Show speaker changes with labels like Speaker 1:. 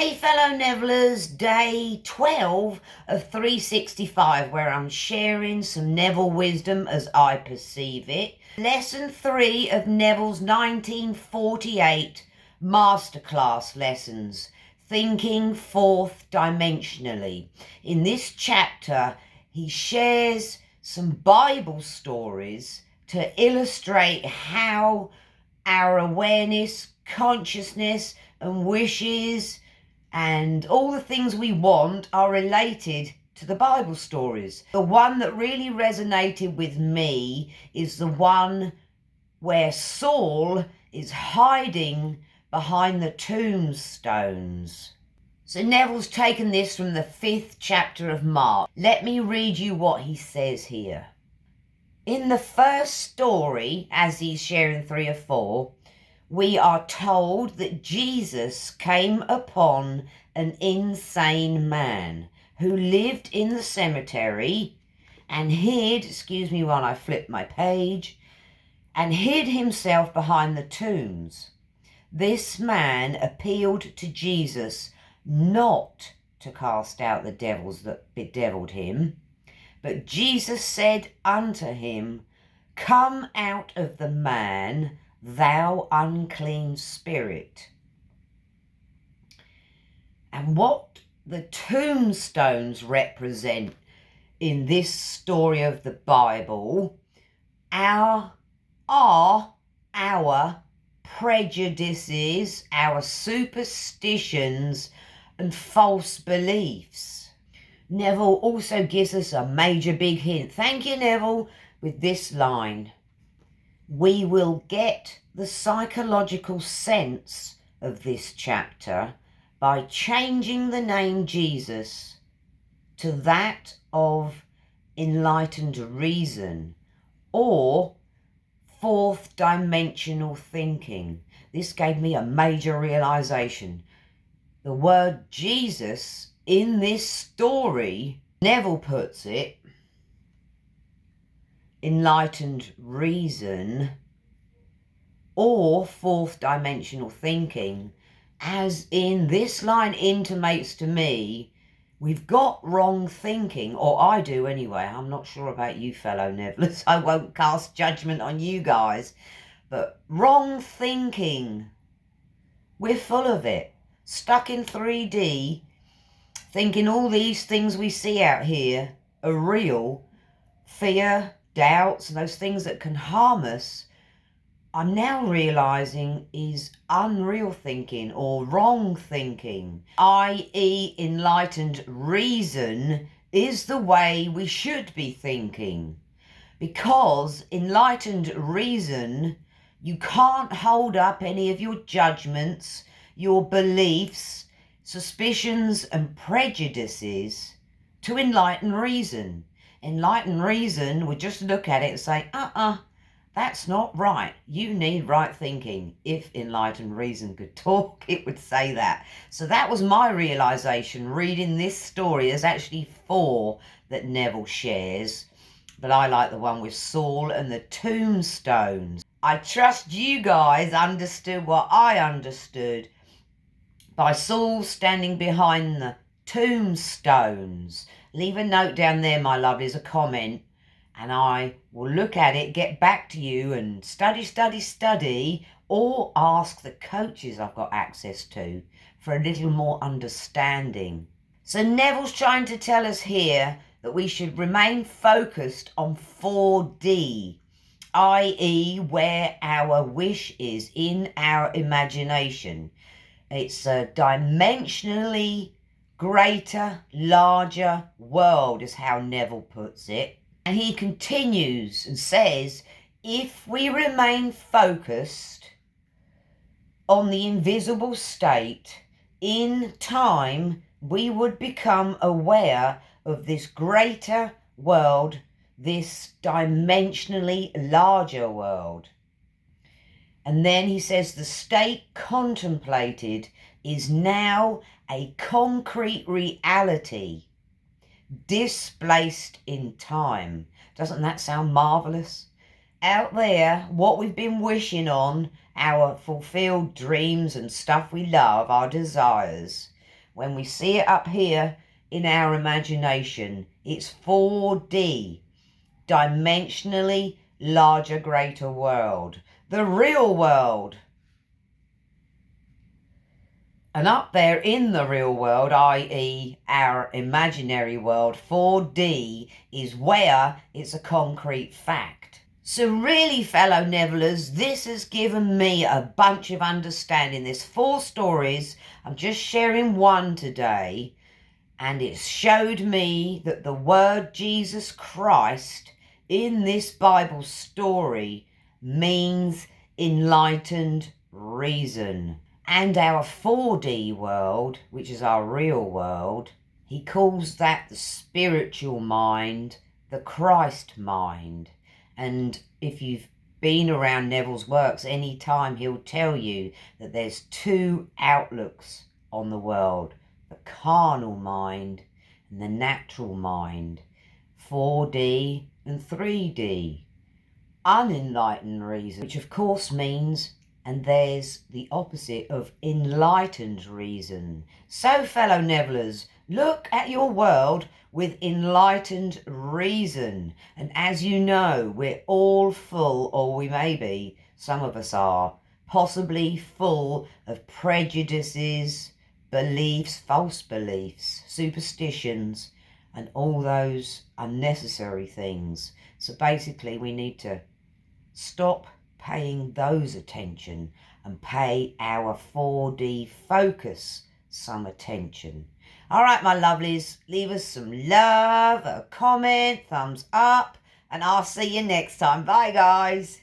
Speaker 1: Hey fellow Nevillers, day 12 of 365, where I'm sharing some Neville wisdom as I perceive it. Lesson 3 of Neville's 1948 masterclass lessons, Thinking Fourth Dimensionally. In this chapter, he shares some Bible stories to illustrate how our awareness, consciousness, and wishes and all the things we want are related to the Bible stories. The one that really resonated with me is the one where Saul is hiding behind the tombstones. So Neville's taken this from the 5th chapter of Mark. Let me read you what he says here. In the first story, as he's sharing 3 or 4, we are told that Jesus came upon an insane man who lived in the cemetery and hid, excuse me while I flip my page, and hid himself behind the tombs. This man appealed to Jesus not to cast out the devils that bedeviled him, but Jesus said unto him, "Come out of the man, thou unclean spirit." And what the tombstones represent in this story of the Bible are our prejudices, our superstitions and false beliefs. Neville also gives us a major big hint. Thank you, Neville, with this line. We will get the psychological sense of this chapter by changing the name Jesus to that of enlightened reason or fourth dimensional thinking. This gave me a major realization. The word Jesus in this story, Neville puts it, enlightened reason or fourth dimensional thinking, as in this line intimates to me, we've got wrong thinking, or I do anyway. I'm not sure about you fellow Nevillers. I won't cast judgment on you guys, but wrong thinking, we're full of it, stuck in 3D, thinking all these things we see out here are real. Fear, doubts, and those things that can harm us, I'm now realizing is unreal thinking or wrong thinking, i.e. enlightened reason is the way we should be thinking. Because enlightened reason, you can't hold up any of your judgments, your beliefs, suspicions and prejudices to enlightened reason. Enlightened reason would just look at it and say, that's not right. You need right thinking. If enlightened reason could talk, it would say that. So that was my realization reading this story. There's actually 4 that Neville shares, but I like the one with Saul and the tombstones. I trust you guys understood what I understood by Saul standing behind the tombstones. Leave a note down there, my lovelies, a comment, and I will look at it, get back to you and study, or ask the coaches I've got access to for a little more understanding. So Neville's trying to tell us here that we should remain focused on 4D, i.e. where our wish is in our imagination. It's a dimensionally greater, larger world is how Neville puts it. And he continues and says, if we remain focused on the invisible state, in time we would become aware of this greater world, this dimensionally larger world. And then he says the state contemplated is now a concrete reality, displaced in time. Doesn't that sound marvellous? Out there, what we've been wishing on, our fulfilled dreams and stuff we love, our desires, when we see it up here in our imagination, it's 4D, dimensionally larger, greater world, the real world. And up there in the real world, i.e. our imaginary world, 4D is where it's a concrete fact. So really, fellow Nevillers, this has given me a bunch of understanding. There's 4 stories. I'm just sharing one today. And it showed me that the word Jesus Christ in this Bible story means enlightened reason. And our 4D world, which is our real world, he calls that the spiritual mind, the Christ mind. And if you've been around Neville's works any time, he'll tell you that there's 2 outlooks on the world, the carnal mind and the natural mind, 4D and 3D, unenlightened reason, which of course means, and there's the opposite of enlightened reason. So, fellow Nevillers, look at your world with enlightened reason. And as you know, we're all full, or we may be, some of us are, possibly full of prejudices, beliefs, false beliefs, superstitions, and all those unnecessary things. So basically, we need to stop paying those attention and pay our 4D focus some attention. All right, my lovelies, leave us some love, a comment, thumbs up, and I'll see you next time. Bye, guys.